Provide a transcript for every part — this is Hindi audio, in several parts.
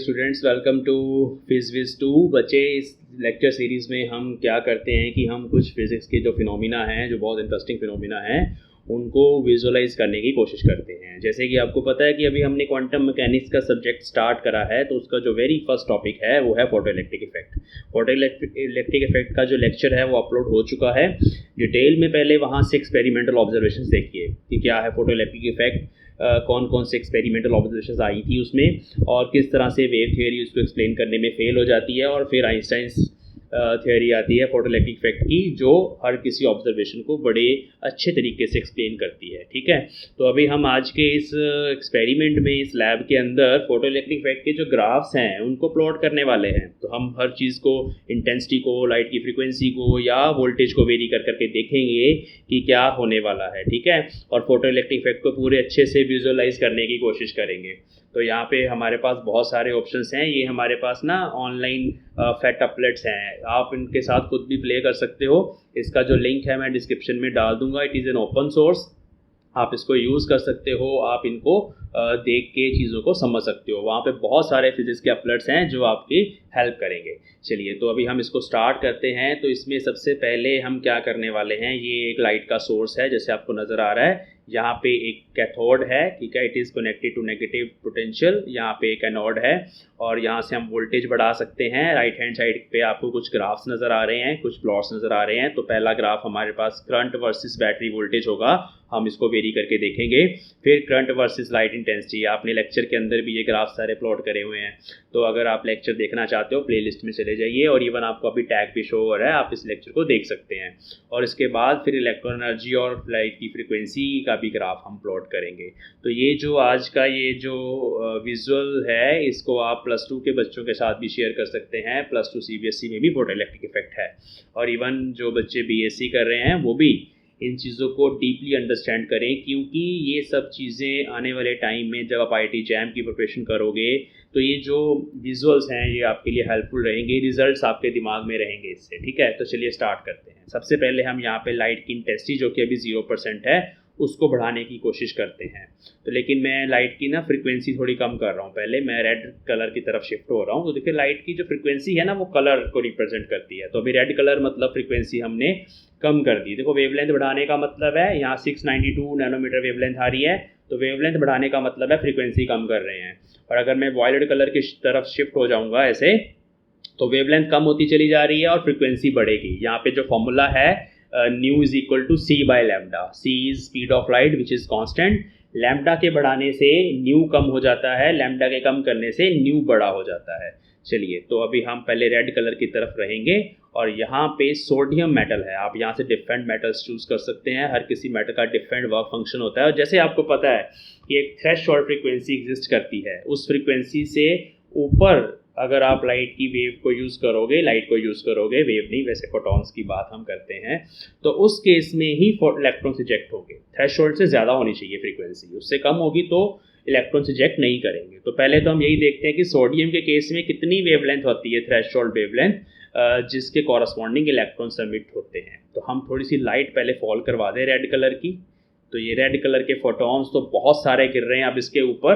Students, welcome to फिज़विज़ 2। बच्चे, इस लेक्चर सीरीज़ में हम क्या करते हैं कि हम कुछ फिज़िक्स के जो फिनोमिना हैं, जो बहुत इंटरेस्टिंग फिनोमिना हैं, उनको विजुअलाइज़ करने की कोशिश करते हैं। जैसे कि आपको पता है कि अभी हमने क्वांटम मैकेनिक्स का सब्जेक्ट स्टार्ट करा है, तो उसका जो वेरी फर्स्ट टॉपिक है वो है फोटोइलेक्ट्रिक इफेक्ट। फोटोइलेक्ट्रिक इफेक्ट का जो लेक्चर है वो अपलोड हो चुका है डिटेल में। पहले वहाँ से एक्सपेरिमेंटल ऑब्जर्वेशन देखिए कि क्या है फोटोइलेक्ट्रिक इफेक्ट, कौन कौन से एक्सपेरिमेंटल ऑब्जर्वेशंस आई थी उसमें, और किस तरह से वेव थियोरी उसको एक्सप्लेन करने में फेल हो जाती है, और फिर आइंस्टाइन्स थियोरी आती है फोटोइलेक्ट्रिक इफेक्ट की, जो हर किसी ऑब्जर्वेशन को बड़े अच्छे तरीके से एक्सप्लेन करती है। ठीक है, तो अभी हम आज के इस एक्सपेरिमेंट में, इस लैब के अंदर फोटोइलेक्ट्रिक इफेक्ट के जो ग्राफ्स हैं उनको प्लॉट करने वाले हैं। तो हम हर चीज़ को, इंटेंसिटी को, लाइट की फ्रीक्वेंसी को या वोल्टेज को वेरी कर करके देखेंगे कि क्या होने वाला है। ठीक है, और फोटोइलेक्ट्रिक इफेक्ट को पूरे अच्छे से विजुअलाइज करने की कोशिश करेंगे। तो यहाँ पे हमारे पास बहुत सारे ऑप्शंस हैं। ये हमारे पास ना ऑनलाइन फैक्ट अपलेट्स हैं, आप इनके साथ खुद भी प्ले कर सकते हो। इसका जो लिंक है मैं डिस्क्रिप्शन में डाल दूंगा। It is an open source, आप इसको यूज़ कर सकते हो, आप इनको देख के चीज़ों को समझ सकते हो। वहाँ पे बहुत सारे फिजिक्स के अपलेट्स हैं जो आपकी हेल्प करेंगे। चलिए, तो अभी हम इसको स्टार्ट करते हैं। तो इसमें सबसे पहले हम क्या करने वाले हैं, ये एक लाइट का सोर्स है जैसे आपको नज़र आ रहा है। यहाँ पे एक कैथोड है, ठीक है, it is connected to negative potential. यहाँ पे एक एनोड है और यहाँ से हम वोल्टेज बढ़ा सकते हैं। राइट हैंड साइड पे आपको कुछ ग्राफ्स नज़र आ रहे हैं, कुछ प्लॉट्स नज़र आ रहे हैं। तो पहला ग्राफ हमारे पास करंट वर्सेस बैटरी वोल्टेज होगा, हम इसको वेरी करके देखेंगे। फिर करंट वर्सेस लाइट इंटेंसिटी, आपने लेक्चर के अंदर भी ये ग्राफ सारे प्लॉट करे हुए हैं। तो अगर आप लेक्चर देखना चाहते हो प्लेलिस्ट में चले जाइए, और इवन आपको अभी टैग भी शो हो रहा है, आप इस लेक्चर को देख सकते हैं। और इसके बाद फिर इलेक्ट्रॉन एनर्जी और लाइट की फ्रीक्वेंसी का भी ग्राफ हम प्लॉट करेंगे। तो ये जो आज का ये जो विजुअल है, इसको आप +2 के बच्चों के साथ भी शेयर कर सकते हैं। +2 CBSE में भी फोटोइलेक्ट्रिक इफेक्ट है, और इवन जो बच्चे BSc कर रहे हैं वो भी इन चीज़ों को डीपली अंडरस्टैंड करें, क्योंकि ये सब चीज़ें आने वाले टाइम में जब आप IIT जैम की प्रिपरेशन करोगे तो ये जो विजुअल्स हैं ये आपके लिए हेल्पफुल रहेंगे, रिजल्ट्स आपके दिमाग में रहेंगे इससे। ठीक है, तो चलिए स्टार्ट करते हैं। सबसे पहले हम यहाँ पे लाइट की इंटेंसिटी, जो कि अभी 0% है, उसको बढ़ाने की कोशिश करते हैं। तो लेकिन मैं लाइट की ना फ्रीक्वेंसी थोड़ी कम कर रहा हूँ। पहले मैं रेड कलर की तरफ शिफ्ट हो रहा हूँ। तो देखिए, लाइट की जो फ्रीक्वेंसी है ना वो कलर को रिप्रेजेंट करती है। तो अभी रेड कलर मतलब फ्रीक्वेंसी हमने कम कर दी। देखो, वेवलेंथ बढ़ाने का मतलब है, यहाँ 692 नैनोमीटर वेवलेंथ आ रही है, तो वेवलेंथ बढ़ाने का मतलब है फ्रीक्वेंसी कम कर रहे हैं। और अगर मैं वॉयलेट कलर की तरफ शिफ्ट हो जाऊँगा ऐसे, तो वेवलेंथ कम होती चली जा रही है और फ्रीक्वेंसी बढ़ेगी। यहाँ पे जो फॉर्मूला है, nu is equal to C by lambda. C is speed of light which is constant. Lambda के बढ़ाने से न्यू कम हो जाता है, लैम्डा के कम करने से न्यू बड़ा हो जाता है। चलिए, तो अभी हम पहले रेड कलर की तरफ रहेंगे, और यहाँ पे सोडियम मेटल है। आप यहाँ से डिफरेंट मेटल्स चूज़ कर सकते हैं। हर किसी मेटल का डिफरेंट वर्क फंक्शन होता है। और जैसे आपको पता है कि एक थ्रेशोल्ड फ्रीक्वेंसी एग्जिस्ट करती है, उस फ्रीक्वेंसी से ऊपर अगर आप लाइट की वेव को यूज़ करोगे, लाइट को यूज़ करोगे, वेव नहीं, वैसे फोटॉन्स की बात हम करते हैं, तो उस केस में ही इलेक्ट्रॉन्स इजेक्ट होंगे। थ्रेशोल्ड से ज़्यादा होनी चाहिए फ्रीक्वेंसी, उससे कम होगी तो इलेक्ट्रॉन्स इजेक्ट नहीं करेंगे। तो पहले तो हम यही देखते हैं कि सोडियम के केस में कितनी वेवलेंथ होती है, थ्रेशोल्ड वेवलेंथ, जिसके कॉरस्पॉन्डिंग इलेक्ट्रॉन सबमिट होते हैं। तो हम थोड़ी सी लाइट पहले फॉल करवा दें रेड कलर की। तो ये रेड कलर के फोटॉन्स तो बहुत सारे गिर रहे हैं अब इसके ऊपर,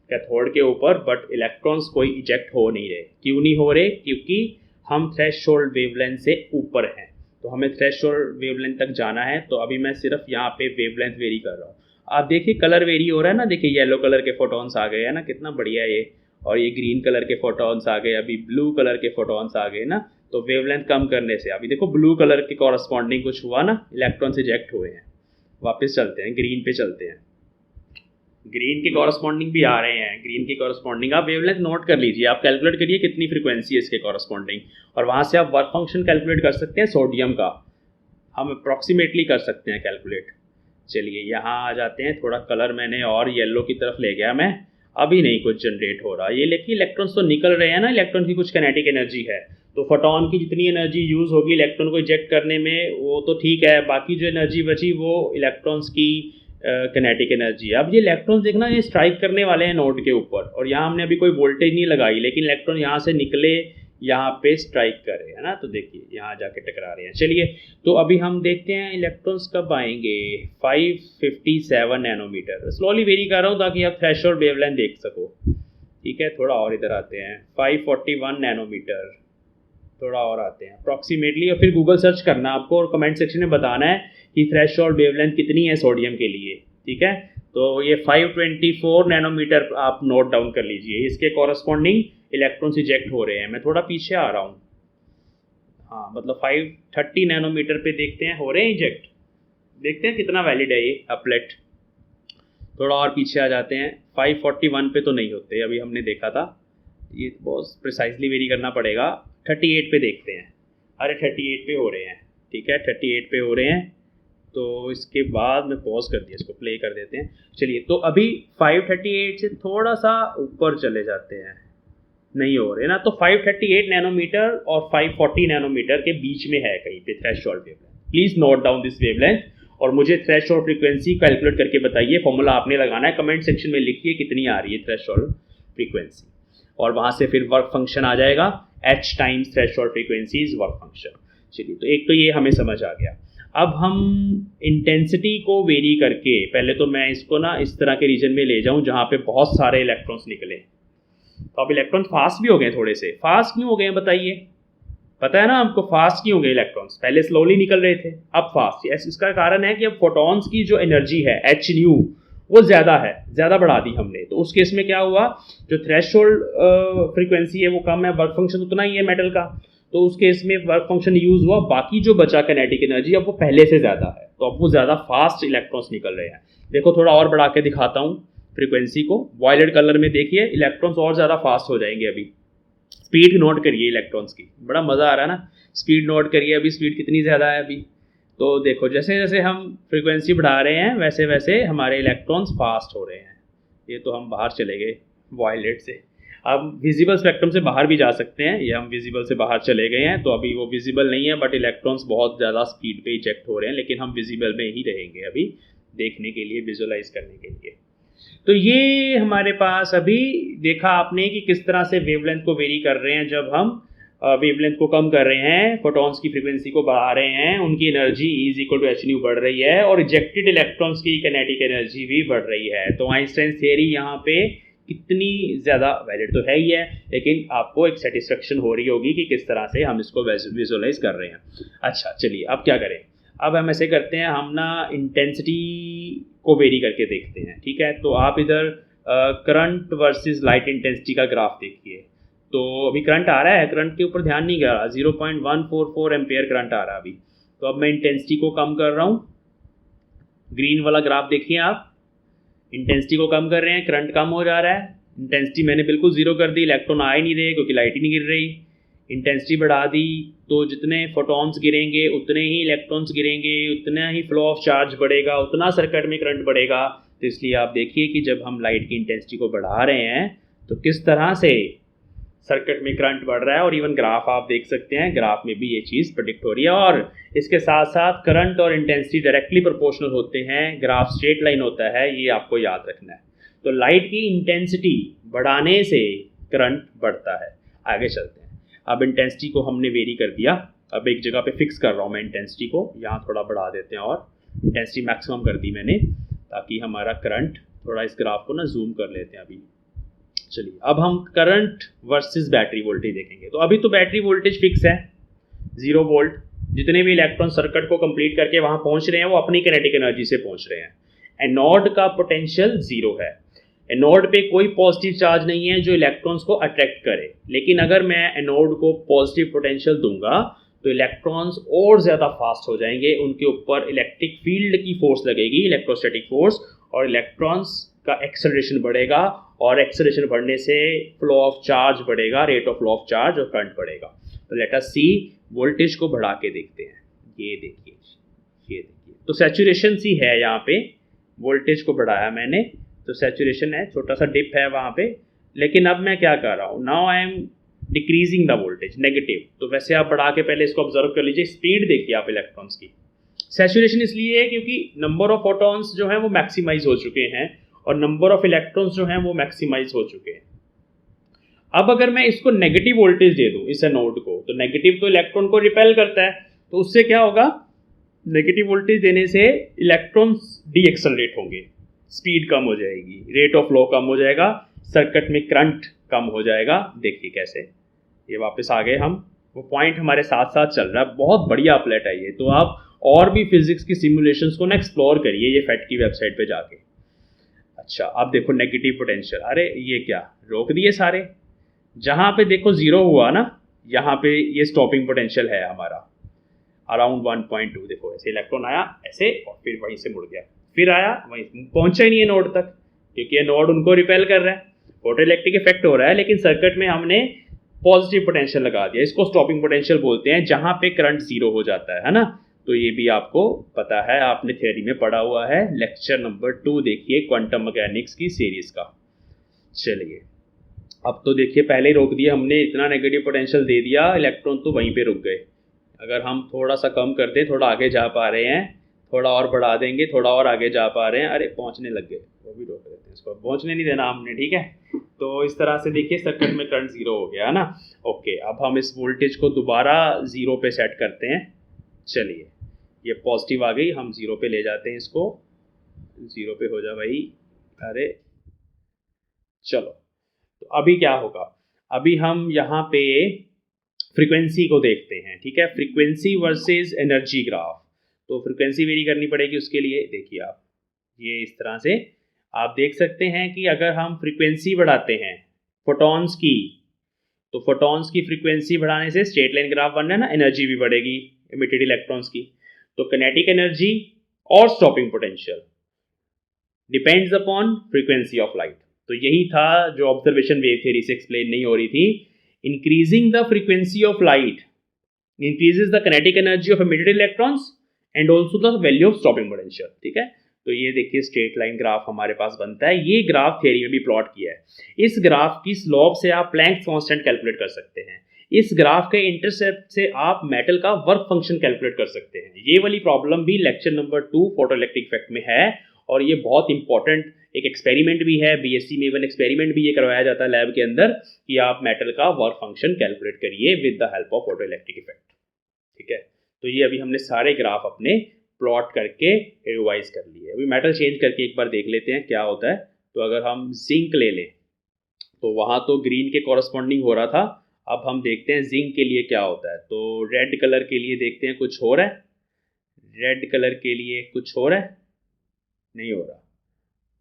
कैथोड के ऊपर, बट इलेक्ट्रॉन्स कोई इजेक्ट हो नहीं रहे। क्यों नहीं हो रहे? क्योंकि हम थ्रेशोल्ड वेवलेंथ से ऊपर हैं। तो हमें थ्रेशोल्ड वेवलेंथ तक जाना है। तो अभी मैं सिर्फ यहाँ पे वेवलेंथ वेरी कर रहा हूँ। आप देखिए कलर वेरी हो रहा है ना, देखिए येलो कलर के फोटॉन्स आ गए हैं ना, कितना बढ़िया है ये। और ये ग्रीन कलर के फोटॉन्स आ गए, अभी ब्लू कलर के फोटॉन्स आ गए ना। तो वेवलेंथ कम करने से अभी देखो ब्लू कलर के कॉरस्पॉन्डिंग कुछ हुआ ना, इलेक्ट्रॉन्स इजेक्ट हुए हैं। वापस चलते हैं, ग्रीन पे चलते हैं। ग्रीन के कॉरस्पॉन्डिंग भी आ रहे हैं। ग्रीन की कॉरस्पॉन्डिंग आप वेवलेंथ नोट कर लीजिए, आप कैलकुलेट करिए कितनी फ्रीक्वेंसी है इसके कॉरस्पॉन्डिंग, और वहाँ से आप वर्क फंक्शन कैलकुलेट कर सकते हैं सोडियम का। हम अप्रॉक्सीमेटली कर सकते हैं कैलकुलेट। चलिए, यहाँ आ जाते हैं। थोड़ा कलर मैंने और येलो की तरफ ले गया मैं, अभी नहीं कुछ जनरेट हो रहा। ये लेकिन इलेक्ट्रॉन्स तो निकल रहे हैं ना, इलेक्ट्रॉन की कुछ काइनेटिक एनर्जी है। तो फोटॉन की जितनी एनर्जी यूज़ होगी इलेक्ट्रॉन को इजेक्ट करने में, वो तो ठीक है, बाकी जो एनर्जी बची वो इलेक्ट्रॉन्स की काइनेटिक एनर्जी है। अब ये इलेक्ट्रॉन्स देखना, ये स्ट्राइक करने वाले हैं नोड के ऊपर, और यहाँ हमने अभी कोई वोल्टेज नहीं लगाई, लेकिन इलेक्ट्रॉन यहाँ से निकले, यहाँ पे स्ट्राइक करे, है ना। तो देखिए यहाँ जाके टकरा रहे हैं। चलिए, तो अभी हम देखते हैं इलेक्ट्रॉन्स कब आएंगे। 557 नैनोमीटर। स्लोली वेरी कर रहा हूँ ताकि आप थ्रेशोल्ड वेवलेंथ देख सको। ठीक है, थोड़ा और इधर आते हैं, 541 नैनोमीटर, थोड़ा और आते हैं अप्रॉक्सीमेटली, और फिर गूगल सर्च करना आपको और कमेंट सेक्शन में बताना है कि थ्रेशोल्ड वेवलेंथ कितनी है सोडियम के लिए। ठीक है, तो ये 524 नैनोमीटर आप नोट डाउन कर लीजिए, इसके कॉरस्पॉन्डिंग इलेक्ट्रॉन्स इजेक्ट हो रहे हैं। मैं थोड़ा पीछे आ रहा हूँ, हाँ मतलब 530 नैनोमीटर पे देखते हैं हो रहे हैं इजेक्ट, देखते हैं कितना वैलिड है ये अपलेट। थोड़ा और पीछे आ जाते हैं, 541 पे तो नहीं होते, अभी हमने देखा था, ये बहुत प्रिसाइजली वेरी करना पड़ेगा। 38 पे देखते हैं, अरे 38 पे हो रहे हैं, ठीक है 38 पे हो रहे हैं। तो इसके बाद मैं पॉज कर दिया, इसको प्ले कर देते हैं। चलिए, तो अभी 538 से थोड़ा सा ऊपर चले जाते हैं, नहीं हो रहे ना, तो 538 नैनोमीटर और 540 नैनोमीटर के बीच में है कहीं पे threshold wavelength. Please note down this wavelength और मुझे थ्रेशोल्ड फ्रीक्वेंसी कैलकुलेट करके बताइए। फॉर्मूला आपने लगाना है, कमेंट सेक्शन में लिखिए कितनी आ रही है थ्रेशोल्ड फ्रीक्वेंसी, और वहाँ से फिर वर्क फंक्शन आ जाएगा, h times threshold frequency is work function. चलिए, तो एक तो ये हमें समझ आ गया। अब हम इंटेंसिटी को वेरी करके, पहले तो मैं इसको ना इस तरह के रीजन में ले जाऊं जहाँ पे बहुत सारे इलेक्ट्रॉन्स निकले। तो अब इलेक्ट्रॉन फास्ट भी हो गए, थोड़े से फास्ट क्यों हो गए हैं बताइए, पता है ना आपको फास्ट क्यों हो गए इलेक्ट्रॉन्स? पहले स्लोली निकल रहे थे, अब फास्ट। इसका कारण है कि अब फोटॉन्स की जो एनर्जी है h न्यू वो ज़्यादा है, ज़्यादा बढ़ा दी हमने। तो उस केस में क्या हुआ, जो थ्रेशोल्ड फ्रीक्वेंसी है वो कम है, वर्क फंक्शन उतना ही है मेटल का, तो उस केस में वर्क फंक्शन यूज हुआ, बाकी जो बचा काइनेटिक एनर्जी अब वो पहले से ज़्यादा है, तो अब वो ज़्यादा फास्ट इलेक्ट्रॉन्स निकल रहे हैं। देखो थोड़ा और बढ़ा के दिखाता हूँ फ्रीक्वेंसी को, वायलेट कलर में देखिए, इलेक्ट्रॉन्स और ज़्यादा फास्ट हो जाएंगे। अभी स्पीड नोट करिए इलेक्ट्रॉन्स की, बड़ा मज़ा आ रहा है ना, स्पीड नोट करिए, अभी स्पीड कितनी ज़्यादा है अभी। तो देखो जैसे जैसे हम फ्रीक्वेंसी बढ़ा रहे हैं वैसे वैसे हमारे इलेक्ट्रॉन्स फास्ट हो रहे हैं। ये तो हम बाहर चले गए वायलेट से, अब विजिबल स्पेक्ट्रम से बाहर भी जा सकते हैं, ये हम विजिबल से बाहर चले गए हैं, तो अभी वो विजिबल नहीं है, बट इलेक्ट्रॉन्स बहुत ज़्यादा स्पीड पे इजेक्ट हो रहे हैं, लेकिन हम विजिबल में ही रहेंगे अभी देखने के लिए, विजुअलाइज करने के लिए। तो ये हमारे पास अभी देखा आपने कि किस तरह से वेवलेंथ को वेरी कर रहे हैं। जब हम वेवलेंथ को कम कर रहे हैं, फोटॉन्स की फ्रीक्वेंसी को बढ़ा रहे हैं, उनकी energy is equal to H nu बढ़ रही है, और इजेक्टेड इलेक्ट्रॉन्स की काइनेटिक एनर्जी भी बढ़ रही है। तो आइंस्टाइन थ्योरी यहाँ पे कितनी ज़्यादा वैलिड तो है ही है, लेकिन आपको एक सेटिस्फेक्शन हो रही होगी कि किस तरह से हम इसको विजुअलाइज कर रहे हैं। अच्छा चलिए, अब क्या करें, अब हम ऐसे करते हैं, हम ना इंटेंसिटी को वेरी करके देखते हैं। ठीक है, तो आप इधर करंट वर्सेस लाइट इंटेंसिटी का ग्राफ देखिए। तो अभी करंट आ रहा है, करंट के ऊपर ध्यान नहीं कर रहा, 0.144 एम्पेयर करंट आ रहा है अभी। तो अब मैं इंटेंसिटी को कम कर रहा हूँ, ग्रीन वाला ग्राफ देखिए आप, इंटेंसिटी को कम कर रहे हैं, करंट कम हो जा रहा है। इंटेंसिटी मैंने बिल्कुल जीरो कर दी, इलेक्ट्रॉन आ ही नहीं रहे क्योंकि लाइट ही नहीं गिर रही। इंटेंसिटी बढ़ा दी तो जितने फोटॉन्स गिरेंगे उतने ही इलेक्ट्रॉन्स गिरेंगे, उतना ही फ्लो ऑफ चार्ज बढ़ेगा, उतना सर्किट में करंट बढ़ेगा। तो इसलिए आप देखिए कि जब हम लाइट की इंटेंसिटी को बढ़ा रहे हैं तो किस तरह से सर्किट में करंट बढ़ रहा है, और इवन ग्राफ आप देख सकते हैं, ग्राफ में भी ये चीज़ प्रेडिक्ट हो रही है। और इसके साथ साथ करंट और इंटेंसिटी डायरेक्टली प्रोपोर्शनल होते हैं, ग्राफ स्ट्रेट लाइन होता है, ये आपको याद रखना है। तो लाइट की इंटेंसिटी बढ़ाने से करंट बढ़ता है। आगे चलते हैं, अब इंटेंसिटी को हमने वेरी कर दिया, अब एक जगह पे फिक्स कर रहा हूँ मैं इंटेंसिटी को, यहाँ थोड़ा बढ़ा देते हैं, और इंटेंसिटी मैक्सिमम कर दी मैंने ताकि हमारा करंट, थोड़ा इस ग्राफ को ना जूम कर लेते हैं अभी। चलिए, अब हम करंट वर्सेस बैटरी वोल्टेज देखेंगे। तो अभी तो बैटरी वोल्टेज फिक्स है 0 वोल्ट, जितने भी इलेक्ट्रॉन सर्किट को कंप्लीट करके वहाँ पहुँच रहे हैं वो अपनी काइनेटिक एनर्जी से पहुँच रहे हैं। एनोड का पोटेंशियल 0 है, एनोड पे कोई पॉजिटिव चार्ज नहीं है जो इलेक्ट्रॉन्स को अट्रैक्ट करे। लेकिन अगर मैं एनोड को पॉजिटिव पोटेंशियल दूंगा तो इलेक्ट्रॉन्स और ज़्यादा फास्ट हो जाएंगे, उनके ऊपर इलेक्ट्रिक फील्ड की फोर्स लगेगी, इलेक्ट्रोस्टैटिक फोर्स, और इलेक्ट्रॉन्स का एक्सेलरेशन बढ़ेगा, और एक्सेलरेशन बढ़ने से फ्लो ऑफ चार्ज बढ़ेगा, rate of flow of charge, और करंट बढ़ेगा। तो लेट अस सी, वोल्टेज को बढ़ा के देखते हैं। ये देखिए, ये देखिए, तो सैचुरेशन सी है यहाँ पे, वोल्टेज को बढ़ाया मैंने तो सैचुरेशन है, छोटा सा डिप है वहाँ पे। लेकिन अब मैं क्या कर रहा हूँ, now I am decreasing the voltage, negative. तो वैसे आप बढ़ा के पहले इसको ऑब्जर्व कर लीजिए, स्पीड देखिए आप इलेक्ट्रॉन्स की। सैचुरेशन इसलिए है क्योंकि नंबर ऑफ फोटॉन्स जो हैं वो मैक्सिमाइज हो चुके हैं, और नंबर ऑफ इलेक्ट्रॉन्स जो हैं वो मैक्सिमाइज हो चुके हैं। अब अगर मैं इसको नेगेटिव वोल्टेज दे दूँ इस एनोड को, तो नेगेटिव तो इलेक्ट्रॉन को रिपेल करता है, तो उससे क्या होगा, नेगेटिव वोल्टेज देने से इलेक्ट्रॉन्स डी एक्सेलरेट होंगे, स्पीड कम हो जाएगी, रेट ऑफ फ्लो कम हो जाएगा, सर्किट में करंट कम हो जाएगा। देखिए कैसे ये वापस आ गए हम, वो पॉइंट हमारे साथ साथ चल रहा है। बहुत बढ़िया अपलेट है ये। तो आप और भी फिजिक्स की सिमुलेशंस को ना एक्सप्लोर करिए ये फेट की वेबसाइट पे जाके। अच्छा अब देखो नेगेटिव पोटेंशियल, अरे ये क्या रोक दिए सारे। जहाँ पे देखो जीरो हुआ ना, यहाँ पे ये स्टॉपिंग पोटेंशियल है हमारा अराउंड 1.2। देखो ऐसे इलेक्ट्रॉन आया ऐसे और फिर वहीं से मुड़ गया, फिर आया वहीं पहुंचा ही नहीं है नोड तक, क्योंकि ये नोड उनको रिपेल कर रहा है, फोटो इलेक्ट्रिक इफेक्ट हो रहा है। लेकिन सर्किट में हमने पॉजिटिव पोटेंशियल लगा दिया, इसको स्टॉपिंग पोटेंशियल बोलते हैं, जहां पे करंट जीरो हो जाता है ना। तो ये भी आपको पता है, आपने थ्योरी में पढ़ा हुआ है, लेक्चर नंबर 2 देखिए क्वांटम मैकेनिक्स की सीरीज का। चलिए अब तो देखिए पहले ही रोक दिया हमने, इतना नेगेटिव पोटेंशियल दे दिया, इलेक्ट्रॉन तो वहीं पे रुक गए। अगर हम थोड़ा सा कम कर दें, थोड़ा आगे जा पा रहे हैं, थोड़ा और बढ़ा देंगे, थोड़ा और आगे जा पा रहे हैं, अरे पहुंचने लग गए, वो भी रोक देते हैं, इसको पहुंचने नहीं देना हमने, ठीक है। तो इस तरह से देखिए सर्किट में करंट जीरो हो गया है ना। ओके अब हम इस वोल्टेज को दोबारा जीरो पे सेट करते हैं। चलिए ये पॉजिटिव आ गई, हम जीरो पे ले जाते हैं इसको, जीरो पे हो जा भाई। अरे चलो तो अभी क्या होगा, अभी हम यहाँ पे फ्रीक्वेंसी को देखते हैं, ठीक है, फ्रीक्वेंसी वर्सेस एनर्जी ग्राफ। तो फ्रीक्वेंसी वेरी करनी पड़ेगी उसके लिए। देखिए आप ये इस तरह से आप देख सकते हैं कि अगर हम फ्रीक्वेंसी बढ़ाते हैं फोटॉन्स की, तो फोटॉन्स की फ्रीक्वेंसी बढ़ाने से स्ट्रेट लाइन ग्राफ बनना है ना, एनर्जी भी बढ़ेगी इमिटेड इलेक्ट्रॉन्स की। तो किनेटिक एनर्जी और stopping potential depends upon frequency of light. तो यही था जो ऑब्जर्वेशन वेव थ्योरी से एक्सप्लेन नहीं हो रही थी। Increasing the frequency of light increases the kinetic energy of emitted electrons and also the value of stopping potential, ठीक है। तो ये देखिए स्ट्रेट लाइन ग्राफ हमारे पास बनता है, ये ग्राफ थ्योरी में भी प्लॉट किया है। इस ग्राफ की स्लोप से आप प्लैंक्स कांस्टेंट कैलकुलेट कर सकते हैं, इस ग्राफ के इंटरसेप्ट से आप मेटल का वर्क फंक्शन कैलकुलेट कर सकते हैं। ये वाली प्रॉब्लम भी lecture number 2 photo electric effect में है, और ये बहुत इंपॉर्टेंट एक एक्सपेरिमेंट भी है, बीएससी में इवन एक्सपेरिमेंट भी ये करवाया जाता है लैब के अंदर, कि आप मेटल का वर्क फंक्शन कैलकुलेट करिए with the help of photo electric effect, ठीक है। तो ये अभी हमने सारे ग्राफ अपने प्लॉट करके रिवाइज कर लिए। अभी मेटल चेंज करके एक बार देख लेते हैं क्या होता है। तो अगर हम जिंक ले लें, तो वहाँ तो ग्रीन के कॉरस्पॉन्डिंग हो रहा था, अब हम देखते हैं जिंक के लिए क्या होता है। तो रेड कलर के लिए देखते हैं कुछ हो रहा है, रेड कलर के लिए कुछ हो रहा है, नहीं हो रहा,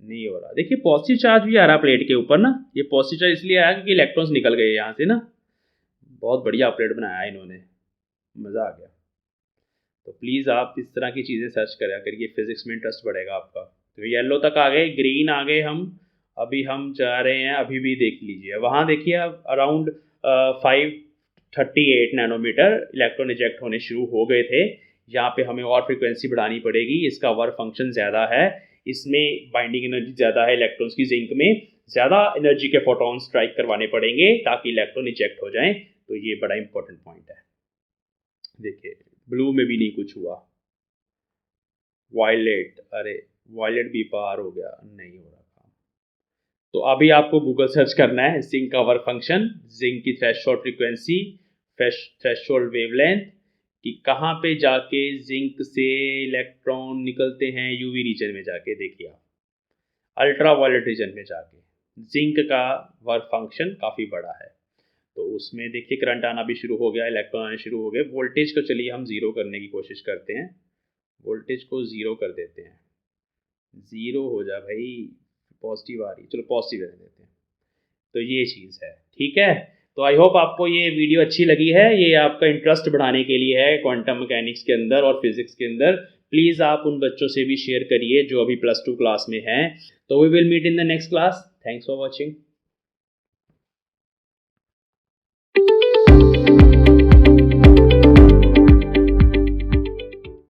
नहीं हो रहा। देखिए पॉजिटिव चार्ज भी आ रहा प्लेट के ऊपर ना, ये पॉजिटिव चार्ज इसलिए आया क्योंकि इलेक्ट्रॉन्स निकल गए यहाँ से ना। बहुत बढ़िया प्लेट बनाया इन्होंने, मज़ा आ गया। तो प्लीज़ आप इस तरह की चीज़ें सर्च करा करिए, फिजिक्स में इंटरेस्ट बढ़ेगा आपका। तो येलो तक आ गए, ग्रीन आ गए हम, अभी हम जा रहे हैं, अभी भी देख लीजिए वहाँ देखिए अब अराउंड 538 नैनोमीटर इलेक्ट्रॉन इजेक्ट होने शुरू हो गए थे। यहाँ पे हमें और फ्रीक्वेंसी बढ़ानी पड़ेगी, इसका वर्क फंक्शन ज़्यादा है, इसमें बाइंडिंग एनर्जी ज़्यादा है इलेक्ट्रॉन्स की, जिंक में ज़्यादा एनर्जी के फोटॉन स्ट्राइक करवाने पड़ेंगे ताकि इलेक्ट्रॉन इजेक्ट हो जाएं। तो ये बड़ा इंपॉर्टेंट पॉइंट है। देखिए ब्लू में भी नहीं कुछ हुआ, वायलेट, अरे वायलेट भी पार हो गया, नहीं हो रहा काम। तो अभी आपको गूगल सर्च करना है जिंक का वर्क फंक्शन, जिंक की थ्रेशोल्ड फ्रीक्वेंसी, थ्रेशोल्ड वेवलेंथ, कि कहाँ पे जाके जिंक से इलेक्ट्रॉन निकलते हैं यूवी रीजन में जाके। देखिए आप अल्ट्रा वायलेट रीजन में जाके जिंक का वर्क फंक्शन काफ़ी बड़ा है। तो उसमें देखिए करंट आना भी शुरू हो गया, इलेक्ट्रॉन आने शुरू हो गए। वोल्टेज को चलिए हम ज़ीरो करने की कोशिश करते हैं, वोल्टेज को ज़ीरो कर देते हैं, ज़ीरो हो जा भाई, पॉजिटिव आ रही, चलो पॉजिटिव रहने देते हैं। तो ये चीज़ है, ठीक है। तो आई होप आपको ये वीडियो अच्छी लगी है, ये आपका इंटरेस्ट बढ़ाने के लिए है क्वांटम मैकेनिक्स के अंदर और फिजिक्स के अंदर। प्लीज़ आप उन बच्चों से भी शेयर करिए जो अभी +2 क्लास में हैं। तो we will meet in the next class. Thanks for watching.